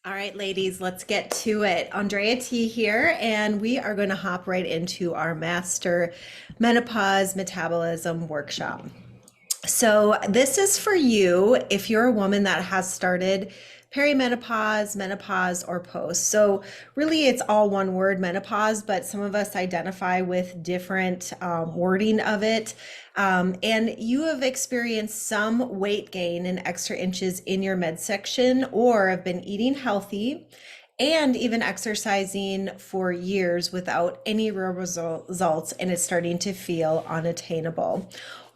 All right, ladies, let's get to it. Andrea T here, and we are going to hop right into our Master Menopause Metabolism workshop. So, this is for you if you're a woman that has started perimenopause, menopause, or post. So, really, it's all one word, menopause, but some of us identify with different wording of it. And you have experienced some weight gain and extra inches in your midsection, or have been eating healthy and even exercising for years without any real results, and it's starting to feel unattainable.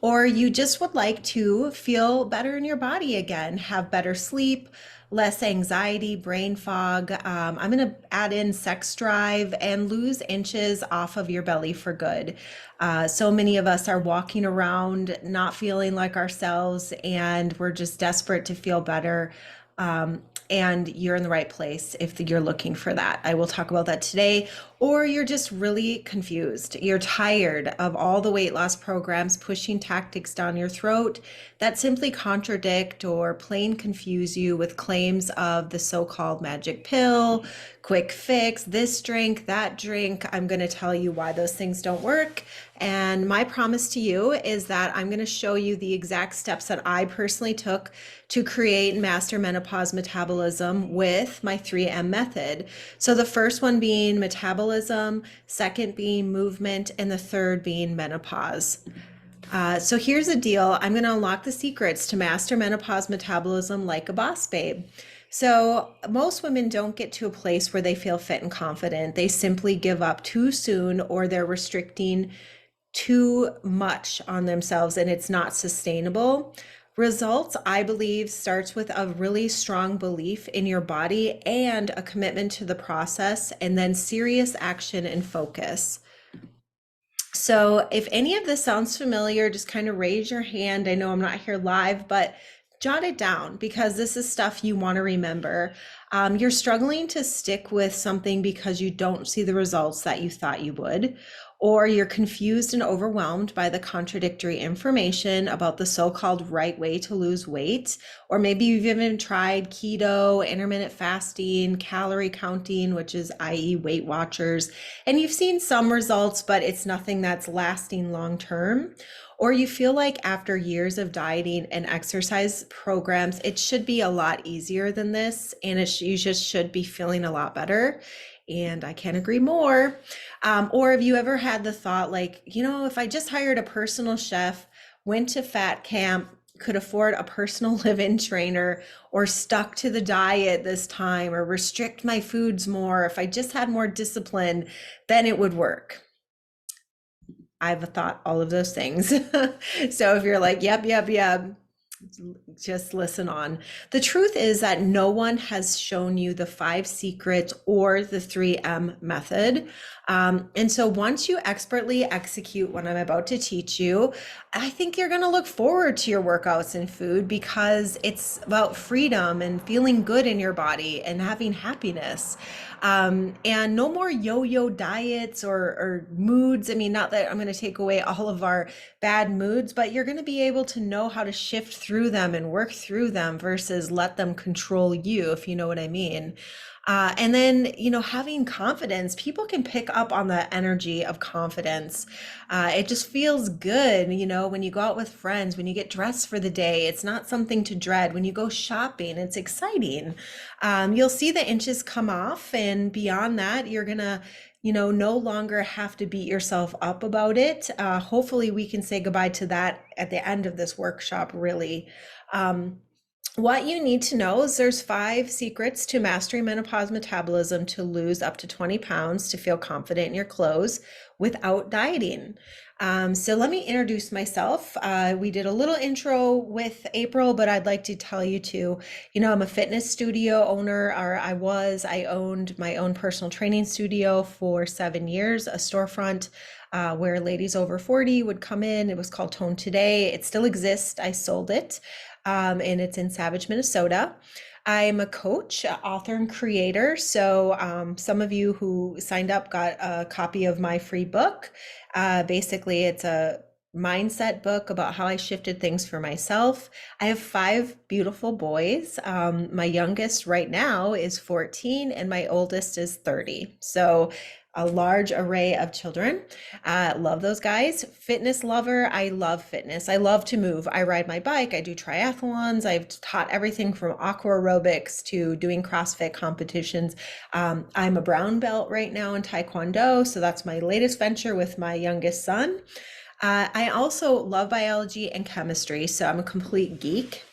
Or you just would like to feel better in your body again, have better sleep, less anxiety, brain fog. I'm going to add in sex drive and lose inches off of your belly for good. So many of us are walking around not feeling like ourselves, and we're just desperate to feel better. And you're in the right place if you're looking for that. I will talk about that today. Or you're just really confused. You're tired of all the weight loss programs pushing tactics down your throat that simply contradict or plain confuse you with claims of the so-called magic pill, quick fix, this drink, that drink. I'm going to tell you why those things don't work. And my promise to you is that I'm going to show you the exact steps that I personally took to create master menopause metabolism with my 3M method. So the first one being metabolism, second being movement, and the third being menopause. So here's the deal. I'm going to unlock the secrets to master menopause metabolism like a boss babe. So most women don't get to a place where they feel fit and confident. They simply give up too soon, or they're restricting too much on themselves, and it's not sustainable. Results, I believe, starts with a really strong belief in your body and a commitment to the process, and then serious action and focus. So if any of this sounds familiar, just kind of raise your hand. I know I'm not here live, but jot it down because this is stuff you want to remember. You're struggling to stick with something because you don't see the results that you thought you would, or you're confused and overwhelmed by the contradictory information about the so-called right way to lose weight, or maybe you've even tried keto, intermittent fasting, calorie counting, which is i.e. Weight Watchers, and you've seen some results, but it's nothing that's lasting long term. Or you feel like after years of dieting and exercise programs, it should be a lot easier than this, and you just should be feeling a lot better. And I can't agree more. Or have you ever had the thought like, if I just hired a personal chef, went to fat camp, could afford a personal live-in trainer, or stuck to the diet this time, or restrict my foods more, if I just had more discipline, then it would work. I've thought all of those things. So if you're like, yep, just listen on. The truth is that no one has shown you the 5 secrets or the 3M method. And so once you expertly execute what I'm about to teach you, I think you're going to look forward to your workouts and food because it's about freedom and feeling good in your body and having happiness. And no more yo-yo diets or moods. I mean, not that I'm going to take away all of our bad moods, but you're going to be able to know how to shift through them and work through them versus let them control you, if you know what I mean. And then, having confidence, people can pick up on the energy of confidence. It just feels good, when you go out with friends, when you get dressed for the day, it's not something to dread. When you go shopping, it's exciting. You'll see the inches come off, and beyond that, you're gonna, no longer have to beat yourself up about it. Hopefully, we can say goodbye to that at the end of this workshop, really. What you need to know is there's 5 secrets to mastering menopause metabolism to lose up to 20 pounds to feel confident in your clothes without dieting. So let me introduce myself. We did a little intro with April, but I'd like to tell you too, I'm a fitness studio owner, or I owned my own personal training studio for 7 years, a storefront where ladies over 40 would come in. It was called Tone Today. It still exists. I sold it. And it's in Savage, Minnesota. I'm a coach, author, and creator. So some of you who signed up got a copy of my free book. Basically, it's a mindset book about how I shifted things for myself. I have five beautiful boys. My youngest right now is 14 and my oldest is 30. So a large array of children. Love those guys. Fitness lover. I love fitness. I love to move. I ride my bike. I do triathlons. I've taught everything from aqua aerobics to doing CrossFit competitions. I'm a brown belt right now in Taekwondo. So that's my latest venture with my youngest son. I also love biology and chemistry, so I'm a complete geek.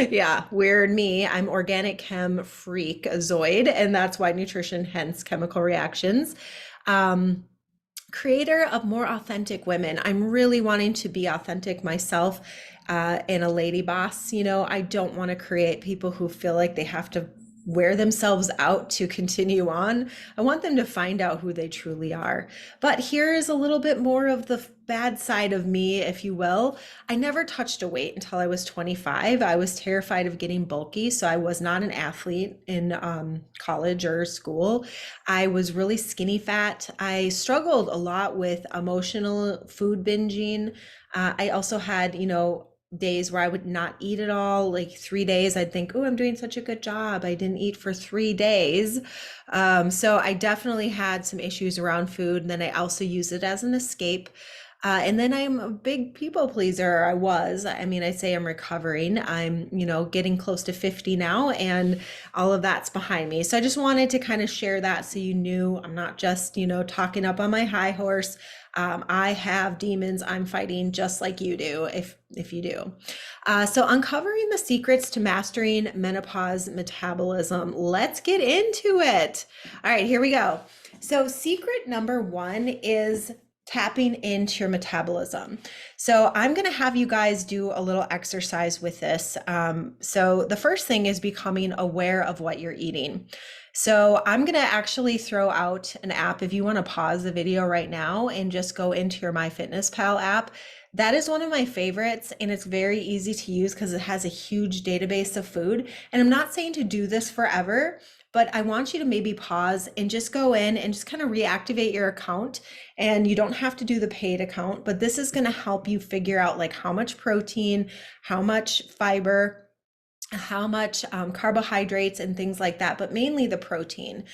Yeah, weird me. I'm organic chem freak zoid, and that's why nutrition, hence chemical reactions. Um, Creator of more authentic women. I'm really wanting to be authentic myself, and a lady boss. I don't want to create people who feel like they have to wear themselves out to continue on. I want them to find out who they truly are. But here is a little bit more of the bad side of me, if you will. I never touched a weight until I was 25. I was terrified of getting bulky, so I was not an athlete in college or school. I was really skinny fat. I struggled a lot with emotional food binging. I also had, days where I would not eat at all. Like 3 days, I'd think, oh, I'm doing such a good job. I didn't eat for 3 days. So I definitely had some issues around food. And then I also use it as an escape. And then I'm a big people pleaser. I was. I mean, I say I'm recovering. I'm, getting close to 50 now, and all of that's behind me. So I just wanted to kind of share that so you knew I'm not just, talking up on my high horse. I have demons I'm fighting just like you do, if you do. So uncovering the secrets to mastering menopause metabolism. Let's get into it. All right, here we go. So secret number one is tapping into your metabolism. So I'm going to have you guys do a little exercise with this. So the first thing is becoming aware of what you're eating. So I'm going to actually throw out an app. If you want to pause the video right now and just go into your MyFitnessPal app, that is one of my favorites, and it's very easy to use because it has a huge database of food. And I'm not saying to do this forever, but I want you to maybe pause and just go in and just kind of reactivate your account. And you don't have to do the paid account, but this is going to help you figure out like how much protein, how much fiber, how much carbohydrates and things like that, but mainly the protein.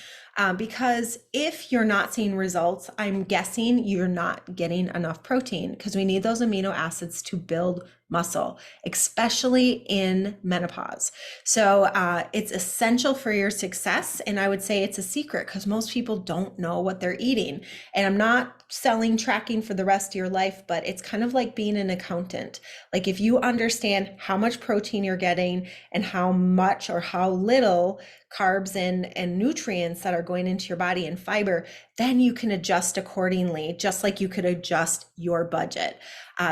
Because if you're not seeing results, I'm guessing you're not getting enough protein, because we need those amino acids to build muscle, especially in menopause. So it's essential for your success. And I would say it's a secret because most people don't know what they're eating. And I'm not selling tracking for the rest of your life, but it's kind of like being an accountant. Like if you understand how much protein you're getting and how much or how little carbs and nutrients that are going into your body and fiber, then you can adjust accordingly, just like you could adjust your budget.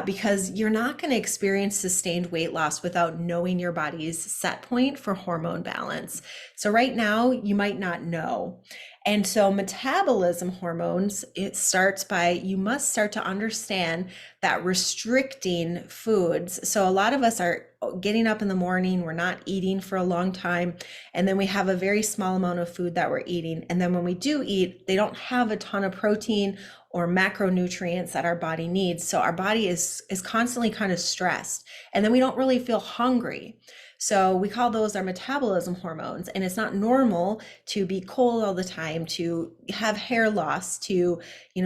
Because you're not going to experience sustained weight loss without knowing your body's set point for hormone balance. So right now, you might not know. And so metabolism hormones, it starts by, you must start to understand that restricting foods. So a lot of us are getting up in the morning, we're not eating for a long time, and then we have a very small amount of food that we're eating. And then when we do eat, they don't have a ton of protein or macronutrients that our body needs. So our body is constantly kind of stressed, and then we don't really feel hungry. So we call those our metabolism hormones. And it's not normal to be cold all the time, to have hair loss, to,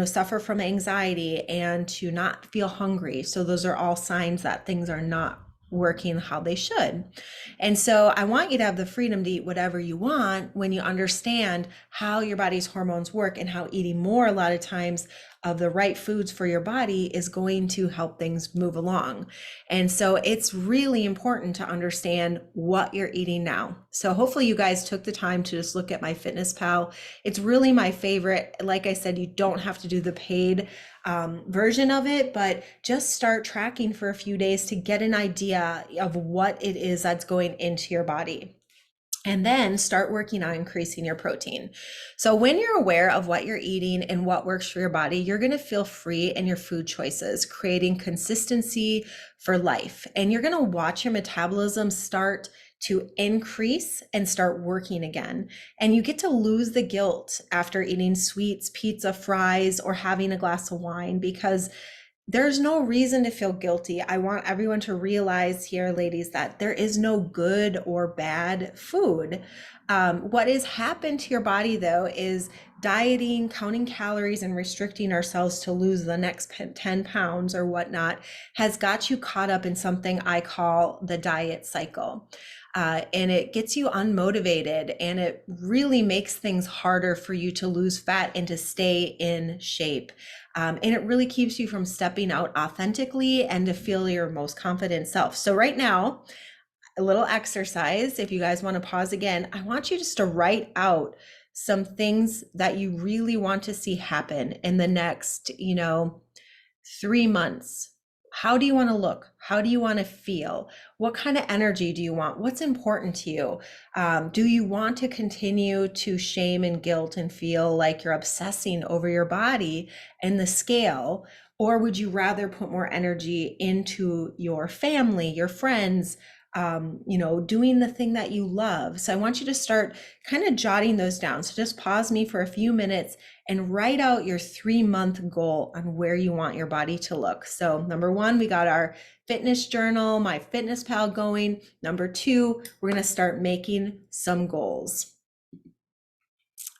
suffer from anxiety, and to not feel hungry. So those are all signs that things are not working how they should. And so I want you to have the freedom to eat whatever you want when you understand how your body's hormones work, and how eating more a lot of times of the right foods for your body is going to help things move along. And so it's really important to understand what you're eating now. So hopefully you guys took the time to just look at MyFitnessPal. It's really my favorite. Like I said, you don't have to do the paid version of it, but just start tracking for a few days to get an idea of what it is that's going into your body. And then start working on increasing your protein. So when you're aware of what you're eating and what works for your body, you're going to feel free in your food choices, creating consistency for life. And you're going to watch your metabolism start to increase and start working again. And you get to lose the guilt after eating sweets, pizza, fries, or having a glass of wine, because There's no reason to feel guilty. I want everyone to realize here, ladies, that there is no good or bad food. What has happened to your body, though, is dieting, counting calories, and restricting ourselves to lose the next 10 pounds or whatnot has got you caught up in something I call the diet cycle. And it gets you unmotivated, and it really makes things harder for you to lose fat and to stay in shape. And it really keeps you from stepping out authentically and to feel your most confident self. So right now, a little exercise. If you guys want to pause again, I want you just to write out some things that you really want to see happen in the next, 3 months. How do you want to look? How do you want to feel? What kind of energy do you want? What's important to you? Do you want to continue to shame and guilt and feel like you're obsessing over your body and the scale? Or would you rather put more energy into your family, your friends, doing the thing that you love? So I want you to start kind of jotting those down. So just pause me for a few minutes and write out your 3-month goal on where you want your body to look. So number one, we got our fitness journal, my fitness pal going. Number two, we're going to start making some goals.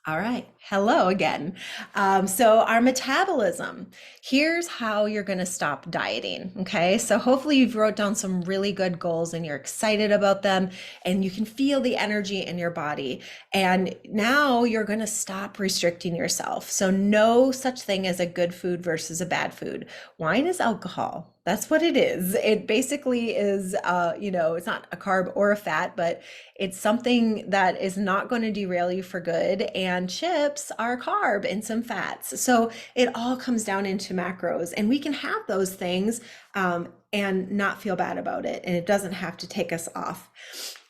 All right. Hello again. So our metabolism, here's how you're going to stop dieting. Okay. So hopefully you've wrote down some really good goals and you're excited about them and you can feel the energy in your body. And now you're going to stop restricting yourself. So no such thing as a good food versus a bad food. Wine is alcohol. That's what it is. It basically is, it's not a carb or a fat, but it's something that is not going to derail you for good. And chips are carb and some fats. So it all comes down into macros, and we can have those things and not feel bad about it. And it doesn't have to take us off,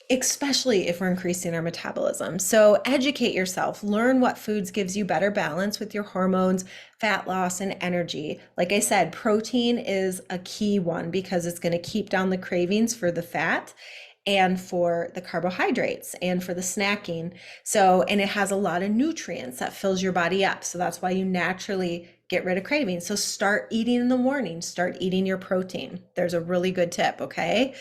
especially if we're increasing our metabolism. So educate yourself, learn what foods gives you better balance with your hormones, fat loss, and energy. Like I said, protein is a key one because it's going to keep down the cravings for the fat and for the carbohydrates and for the snacking. So, and it has a lot of nutrients that fills your body up. So that's why you naturally get rid of cravings. So start eating in the morning, start eating your protein. There's a really good tip, okay?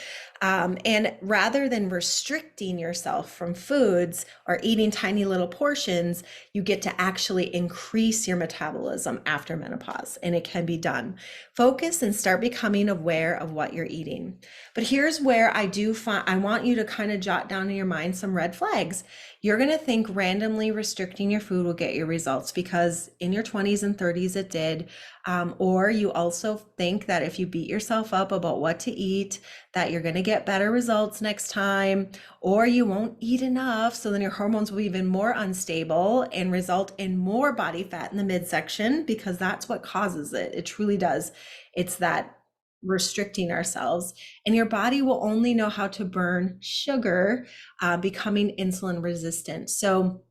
And rather than restricting yourself from foods or eating tiny little portions, you get to actually increase your metabolism after menopause, and it can be done. Focus and start becoming aware of what you're eating. But here's where I want you to kind of jot down in your mind some red flags. You're going to think randomly restricting your food will get you results because in your 20s and 30s it did. Or you also think that if you beat yourself up about what to eat, that you're going to get better results next time, or you won't eat enough. So then your hormones will be even more unstable and result in more body fat in the midsection because that's what causes it. It truly does. It's that restricting ourselves, and your body will only know how to burn sugar, becoming insulin resistant. So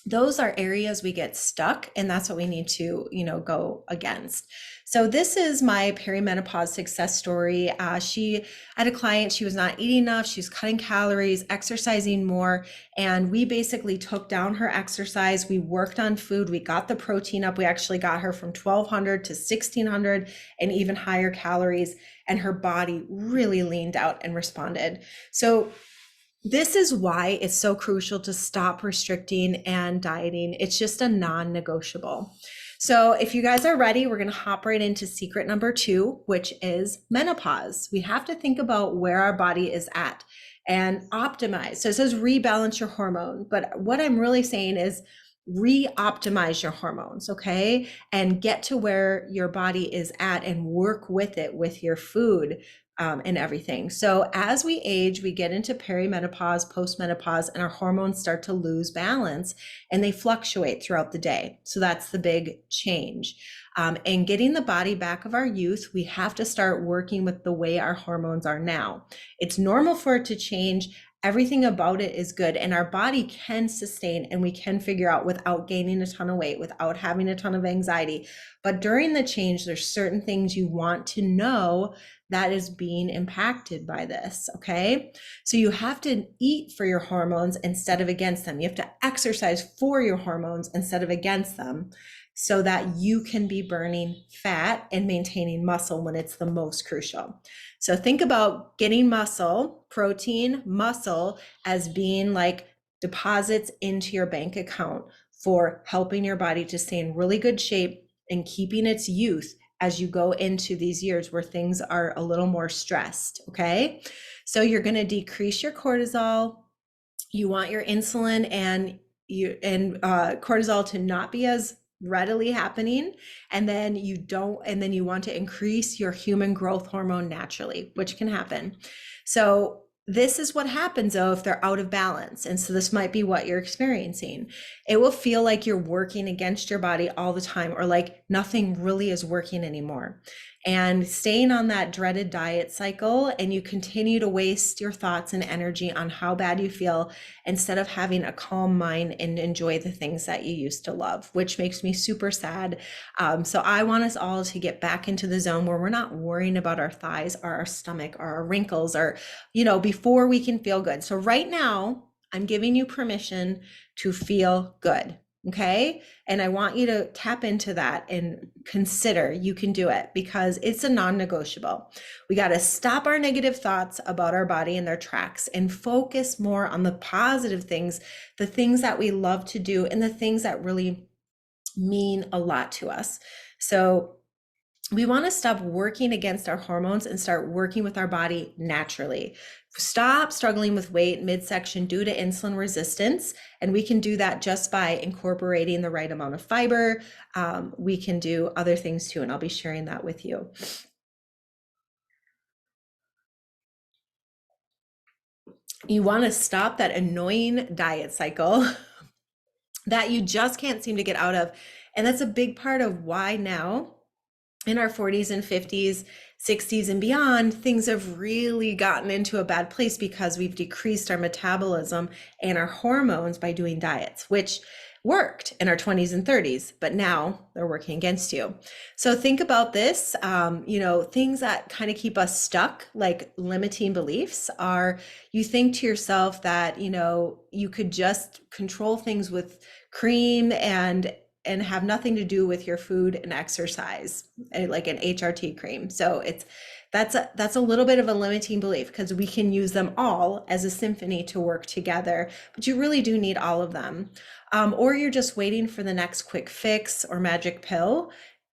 those are areas we get stuck, and that's what we need to, go against. So this is my perimenopause success story. She had a client, she was not eating enough, she was cutting calories, exercising more, and we basically took down her exercise. We worked on food, we got the protein up. We actually got her from 1200 to 1600 and even higher calories, and her body really leaned out and responded. So this is why it's so crucial to stop restricting and dieting. It's just a non-negotiable. So if you guys are ready, we're going to hop right into secret number 2, which is menopause. We have to think about where our body is at and optimize. So it says rebalance your hormone, but what I'm really saying is re-optimize your hormones, okay? And get to where your body is at and work with it with your food. And everything. So as we age, we get into perimenopause, postmenopause, and our hormones start to lose balance and they fluctuate throughout the day. So that's the big change. And getting the body back of our youth, we have to start working with the way our hormones are now. It's normal for it to change. Everything about it is good, and our body can sustain, and we can figure out without gaining a ton of weight, without having a ton of anxiety. But during the change, there's certain things you want to know that is being impacted by this, okay? So you have to eat for your hormones instead of against them. You have to exercise for your hormones instead of against them. so that you can be burning fat and maintaining muscle when it's the most crucial. So think about getting muscle, protein, muscle as being like deposits into your bank account for helping your body to stay in really good shape and keeping its youth as you go into these years where things are a little more stressed. Okay. So you're going to decrease your cortisol. You want your insulin and cortisol to not be as readily happening, and then you want to increase your human growth hormone naturally, which can happen. So this is what happens though if they're out of balance. And so this might be what you're experiencing. It will feel like you're working against your body all the time, or like nothing really is working anymore. And staying on that dreaded diet cycle, and you continue to waste your thoughts and energy on how bad you feel instead of having a calm mind and enjoy the things that you used to love, which makes me super sad. So I want us all to get back into the zone where we're not worrying about our thighs or our stomach or our wrinkles, or, before we can feel good. So right now, I'm giving you permission to feel good. Okay. And I want you to tap into that and consider you can do it, because it's a non-negotiable. We got to stop our negative thoughts about our body in their tracks and focus more on the positive things, the things that we love to do, and the things that really mean a lot to us. So we want to stop working against our hormones and start working with our body naturally. Stop struggling with weight midsection due to insulin resistance. And we can do that just by incorporating the right amount of fiber. We can do other things too, and I'll be sharing that with you. You want to stop that annoying diet cycle that you just can't seem to get out of. And that's a big part of why now, in our 40s and 50s, 60s and beyond, things have really gotten into a bad place because we've decreased our metabolism and our hormones by doing diets, which worked in our 20s and 30s, but now they're working against you. So think about this. Things that kind of keep us stuck, like limiting beliefs, are you think to yourself that, you could just control things with cream and have nothing to do with your food and exercise, like an HRT cream. So that's a little bit of a limiting belief, because we can use them all as a symphony to work together, but you really do need all of them. Or you're just waiting for the next quick fix or magic pill.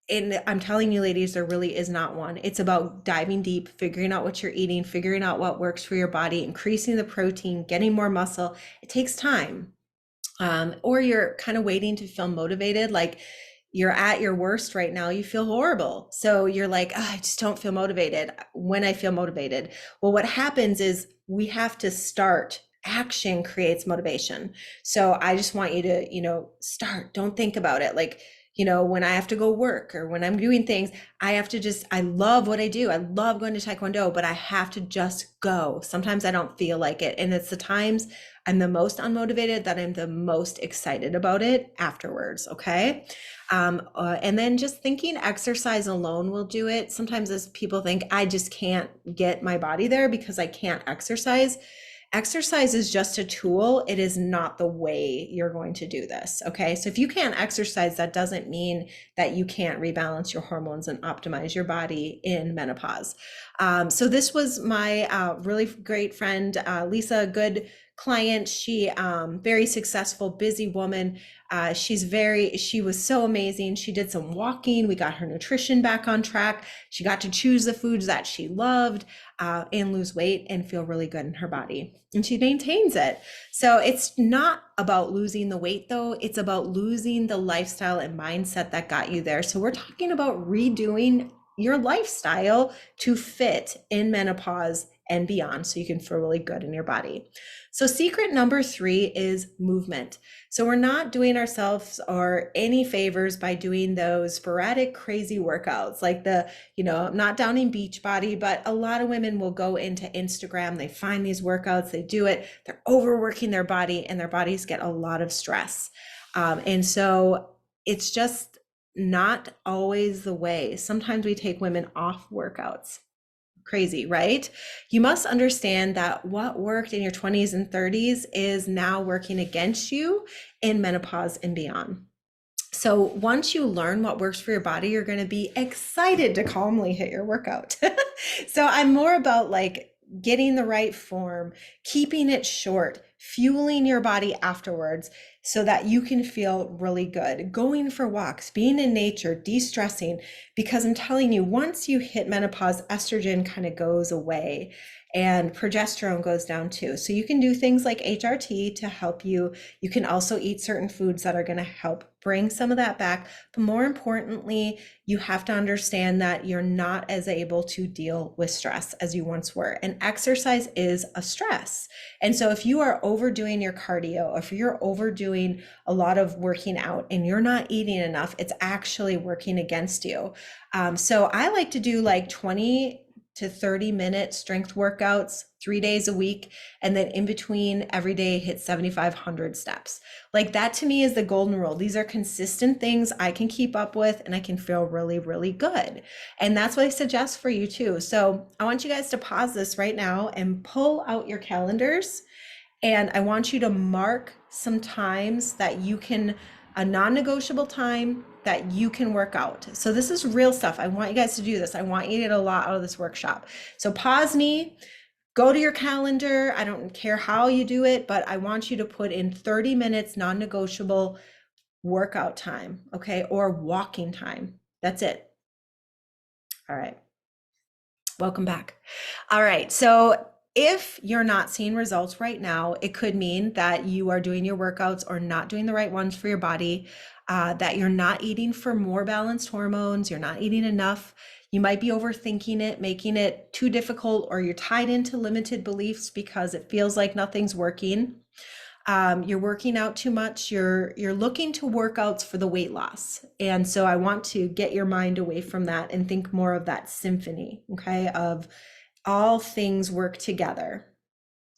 And I'm telling you, ladies, there really is not one. It's about diving deep, figuring out what you're eating, figuring out what works for your body, increasing the protein, getting more muscle. It takes time. Or you're kind of waiting to feel motivated, like you're at your worst right now, you feel horrible. So you're like, I just don't feel motivated when I feel motivated. Well, what happens is we have to start. Action creates motivation. So I just want you to, start. Don't think about it. Like, when I have to go work or when I'm doing things, I love what I do. I love going to Taekwondo, but I have to just go. Sometimes I don't feel like it. And it's the times I'm the most unmotivated that I'm the most excited about it afterwards. Okay. And then just thinking exercise alone will do it. Sometimes as people think, I just can't get my body there because I can't exercise. Exercise is just a tool. It is not the way you're going to do this. Okay. So if you can't exercise, that doesn't mean that you can't rebalance your hormones and optimize your body in menopause. So this was my really great friend, Lisa, a good client. She very successful, busy woman. She was so amazing. She did some walking. We got her nutrition back on track. She got to choose the foods that she loved and lose weight and feel really good in her body. And she maintains it. So it's not about losing the weight though. It's about losing the lifestyle and mindset that got you there. So we're talking about redoing your lifestyle to fit in menopause and beyond, so you can feel really good in your body. So secret number 3 is movement. So we're not doing ourselves or any favors by doing those sporadic, crazy workouts like I'm not downing Beachbody, but a lot of women will go into Instagram, they find these workouts, they do it, they're overworking their body and their bodies get a lot of stress. And so it's just not always the way. Sometimes we take women off workouts. Crazy, right? You must understand that what worked in your 20s and 30s is now working against you in menopause and beyond. So once you learn what works for your body, you're going to be excited to calmly hit your workout. So I'm more about like getting the right form, keeping it short, fueling your body afterwards so that you can feel really good. Going for walks, being in nature, de-stressing, because I'm telling you, once you hit menopause, estrogen kind of goes away and progesterone goes down too. So you can do things like HRT to help you. You can also eat certain foods that are going to help bring some of that back. But more importantly, you have to understand that you're not as able to deal with stress as you once were. And exercise is a stress. And so if you are overdoing your cardio, if you're overdoing a lot of working out and you're not eating enough, it's actually working against you. So I like to do like 20 to 30-minute strength workouts 3 days a week. And then in between every day hit 7,500 steps. Like that to me is the golden rule. These are consistent things I can keep up with and I can feel really, really good. And that's what I suggest for you too. So I want you guys to pause this right now and pull out your calendars. And I want you to mark some times that you can, a non-negotiable time that you can work out. So this is real stuff. I want you guys to do this. I want you to get a lot out of this workshop. So pause me, go to your calendar. I don't care how you do it, but I want you to put in 30 minutes non-negotiable workout time, okay? Or walking time. That's it. All right. Welcome back. All right. So if you're not seeing results right now, it could mean that you are doing your workouts or not doing the right ones for your body, that you're not eating for more balanced hormones, you're not eating enough. You might be overthinking it, making it too difficult, or you're tied into limited beliefs because it feels like nothing's working. You're working out too much. You're looking to workouts for the weight loss. And so I want to get your mind away from that and think more of that symphony, okay, of all things work together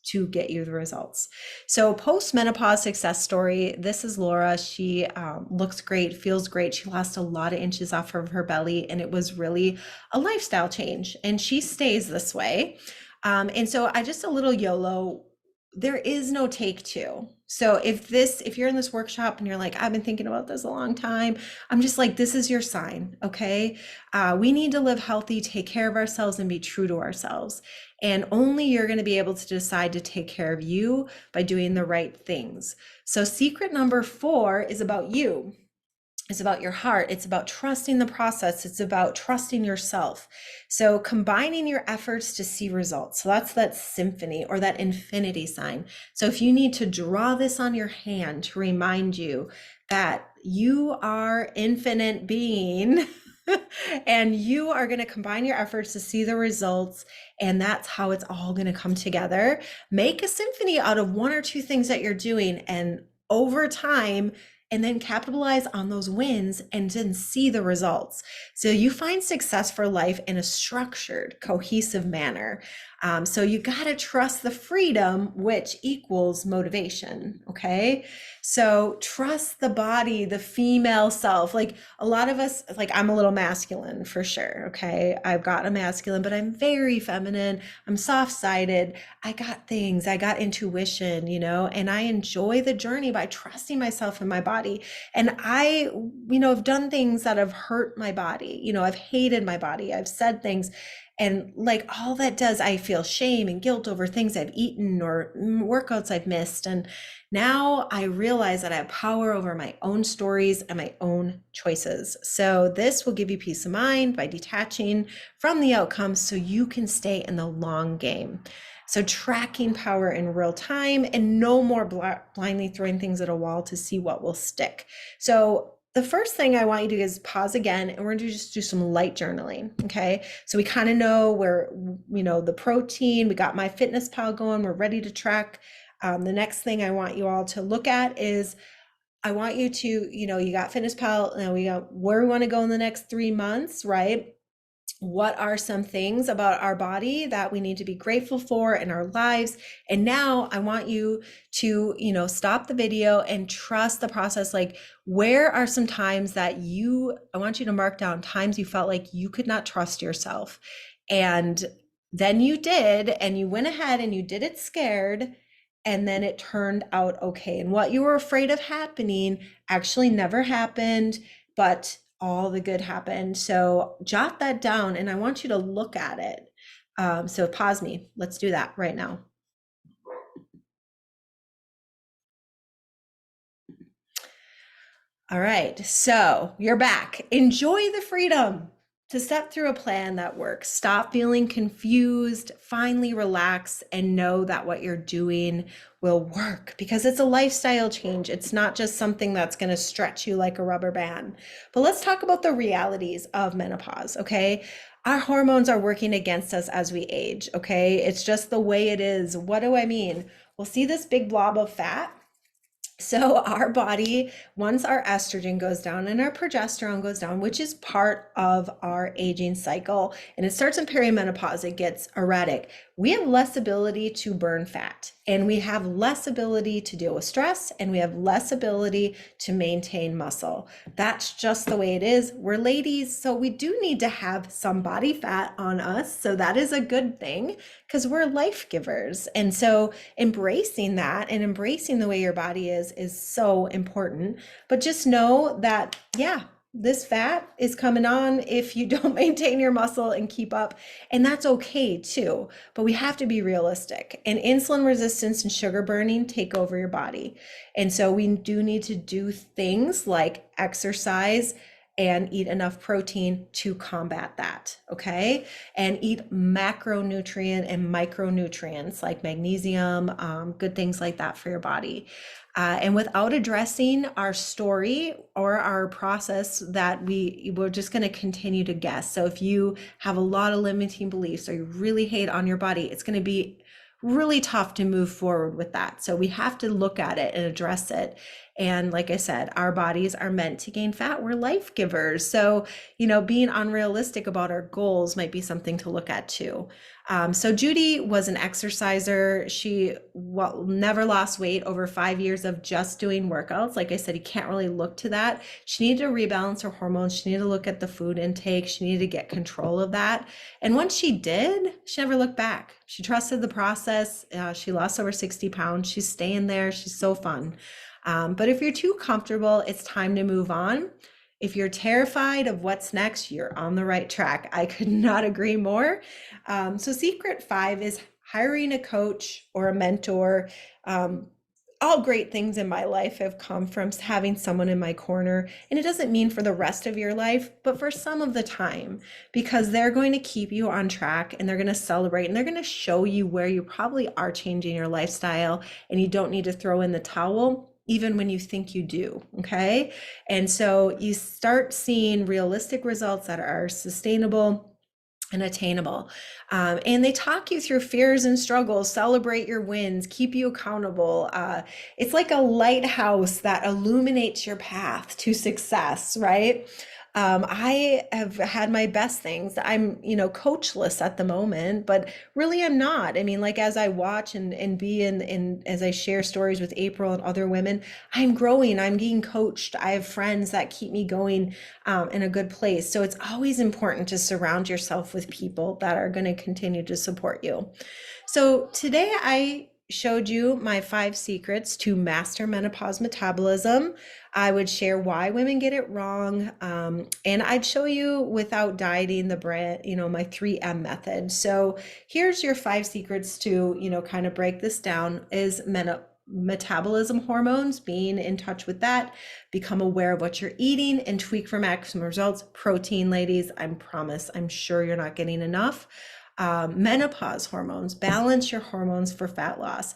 to get you the results. So post-menopause success story. This is Laura. She looks great, feels great. She lost a lot of inches off of her belly and it was really a lifestyle change and she stays this way. And so I just a little YOLO, there is no take two. So if you're in this workshop and you're like, I've been thinking about this a long time, I'm just like, this is your sign. Okay. We need to live healthy, take care of ourselves and be true to ourselves. And only you're going to be able to decide to take care of you by doing the right things. So secret number 4 is about you. It's about your heart. It's about trusting the process. It's about trusting yourself. So combining your efforts to see results. So that's that symphony or that infinity sign. So if you need to draw this on your hand to remind you that you are infinite being and you are going to combine your efforts to see the results, and that's how it's all going to come together. Make a symphony out of 1 or 2 things that you're doing, and over time, and then capitalize on those wins and then see the results. So you find success for life in a structured, cohesive manner. So you got to trust the freedom, which equals motivation. Okay. So trust the body, the female self. Like a lot of us, like I'm a little masculine for sure. Okay. I've got a masculine, but I'm very feminine. I'm soft-sided. I got things, I got intuition, and I enjoy the journey by trusting myself and my body. And I, have done things that have hurt my body. I've hated my body. I've said things. And like all that does, I feel shame and guilt over things I've eaten or workouts I've missed. And now I realize that I have power over my own stories and my own choices. So this will give you peace of mind by detaching from the outcomes so you can stay in the long game. So tracking power in real time and no more blindly throwing things at a wall to see what will stick. So the first thing I want you to do is pause again, and we're going to just do some light journaling. Okay. So we kind of know where, the protein, we got MyFitnessPal going, we're ready to track. The next thing I want you all to look at is I want you to, you got FitnessPal, now we got where we want to go in the next 3 months, right? What are some things about our body that we need to be grateful for in our lives? And now I want you to, stop the video and trust the process. Like, where are some times that I want you to mark down times you felt like you could not trust yourself. And then you did, and you went ahead and you did it scared. and then it turned out okay. And what you were afraid of happening actually never happened, but all the good happened. So jot that down and I want you to look at it. So pause me. Let's do that right now. All right, so you're back. Enjoy the freedom to step through a plan that works. Stop feeling confused, finally relax, and know that what you're doing will work because it's a lifestyle change. It's not just something that's going to stretch you like a rubber band. But let's talk about the realities of menopause, okay? Our hormones are working against us as we age, okay? It's just the way it is. What do I mean? We'll see this big blob of fat. So our body, once our estrogen goes down and our progesterone goes down, which is part of our aging cycle, and it starts in perimenopause, it gets erratic. We have less ability to burn fat, and we have less ability to deal with stress, and we have less ability to maintain muscle. That's just the way it is. We're ladies, so we do need to have some body fat on us. So that is a good thing because we're life givers. And so embracing that and embracing the way your body is so important. But just know that, yeah, this fat is coming on if you don't maintain your muscle and keep up. And that's okay too. But we have to be realistic. And insulin resistance and sugar burning take over your body. And so we do need to do things like exercise and eat enough protein to combat that, okay? And eat macronutrient and micronutrients like magnesium, good things like that for your body. And without addressing our story or our process that we're just going to continue to guess. So if you have a lot of limiting beliefs or you really hate on your body, it's going to be really tough to move forward with that. So we have to look at it and address it. And like I said, our bodies are meant to gain fat. We're life givers. So, being unrealistic about our goals might be something to look at too. So Judy was an exerciser. She never lost weight over 5 years of just doing workouts. Like I said, you can't really look to that. She needed to rebalance her hormones. She needed to look at the food intake. She needed to get control of that. And once she did, she never looked back. She trusted the process. She lost over 60 pounds. She's staying there. She's so fun. But if you're too comfortable, it's time to move on. If you're terrified of what's next, you're on the right track. I could not agree more. So secret 5 is hiring a coach or a mentor. All great things in my life have come from having someone in my corner. And it doesn't mean for the rest of your life, but for some of the time, because they're going to keep you on track and they're going to celebrate and they're going to show you where you probably are changing your lifestyle and you don't need to throw in the towel even when you think you do, okay? And so you start seeing realistic results that are sustainable and attainable. And they talk you through fears and struggles, celebrate your wins, keep you accountable. It's like a lighthouse that illuminates your path to success, right? I have had my best things. I'm, coachless at the moment, but really I'm not. I mean, like as I watch and be as I share stories with April and other women, I'm growing, I'm being coached. I have friends that keep me going in a good place. So it's always important to surround yourself with people that are going to continue to support you. So today I showed you my 5 secrets to master menopause metabolism. I would share why women get it wrong. And I'd show you without dieting the brand, my 3M method. So here's your 5 secrets to, kind of break this down is metabolism hormones, being in touch with that, become aware of what you're eating and tweak for maximum results. Protein, ladies, I'm sure you're not getting enough. Menopause hormones, balance your hormones for fat loss.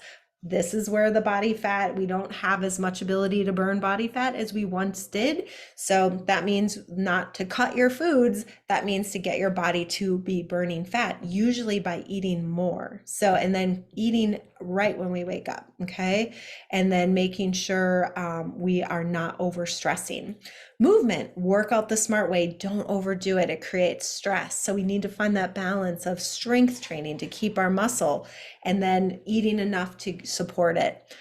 This is where the body fat, we don't have as much ability to burn body fat as we once did. So that means not to cut your foods. That means to get your body to be burning fat, usually by eating more. So, and then eating right when we wake up, okay? And then making sure we are not over stressing. Movement, work out the smart way. Don't overdo it. It creates stress. So we need to find that balance of strength training to keep our muscle and then eating enough to support it.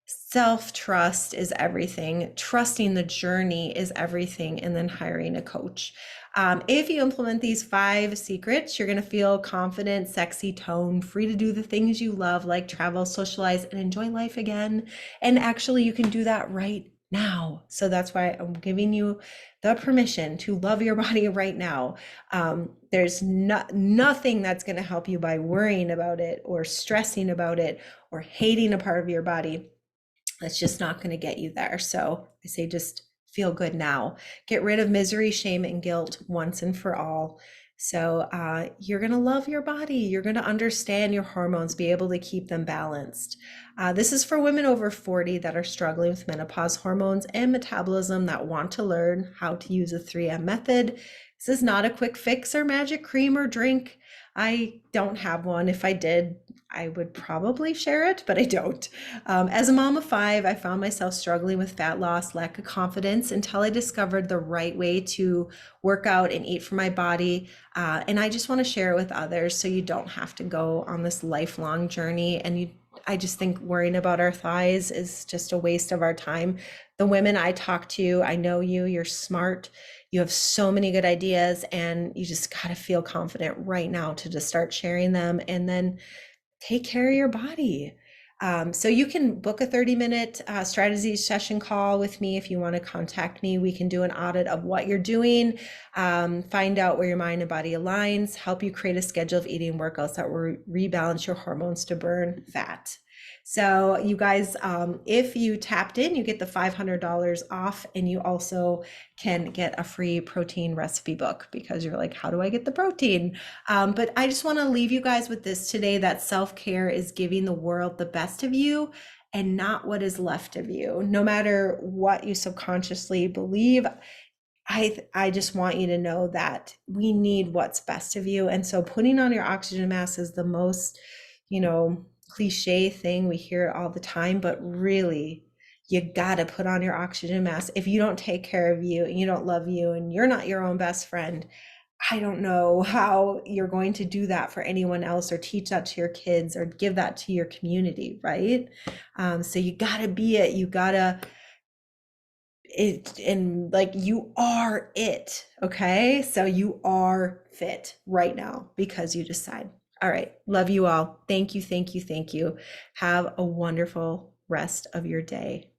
Self-trust is everything. Trusting the journey is everything. And then hiring a coach. If you implement these 5 secrets, you're going to feel confident, sexy, toned, free to do the things you love, like travel, socialize, and enjoy life again. And actually, you can do that right now. So that's why I'm giving you the permission to love your body right now. There's nothing that's going to help you by worrying about it or stressing about it or hating a part of your body. That's just not going to get you there. So I say just feel good now. Get rid of misery, shame, and guilt once and for all. So you're going to love your body. You're going to understand your hormones, be able to keep them balanced. This is for women over 40 that are struggling with menopause hormones and metabolism that want to learn how to use a 3M method. This is not a quick fix or magic cream or drink. I don't have one. If I did, I would probably share it, but I don't. As a mom of 5, I found myself struggling with fat loss, lack of confidence until I discovered the right way to work out and eat for my body. And I just want to share it with others so you don't have to go on this lifelong journey. And I just think worrying about our thighs is just a waste of our time. The women I talk to, I know you're smart. You have so many good ideas, and you just got to feel confident right now to just start sharing them and then take care of your body. So you can book a 30-minute strategy session call with me if you want to contact me. We can do an audit of what you're doing, find out where your mind and body aligns, help you create a schedule of eating workouts that will rebalance your hormones to burn fat. So you guys, if you tapped in, you get the $500 off, and you also can get a free protein recipe book because you're like, how do I get the protein? But I just want to leave you guys with this today, that self-care is giving the world the best of you and not what is left of you. No matter what you subconsciously believe, I just want you to know that we need what's best of you. And so putting on your oxygen mask is the most, cliche thing. We hear it all the time, but really, you got to put on your oxygen mask. If you don't take care of you and you don't love you and you're not your own best friend, I don't know how you're going to do that for anyone else or teach that to your kids or give that to your community, right? So you got to be it. You got to it, and like you are it. Okay. So you are fit right now because you decide. All right. Love you all. Thank you. Thank you. Thank you. Have a wonderful rest of your day.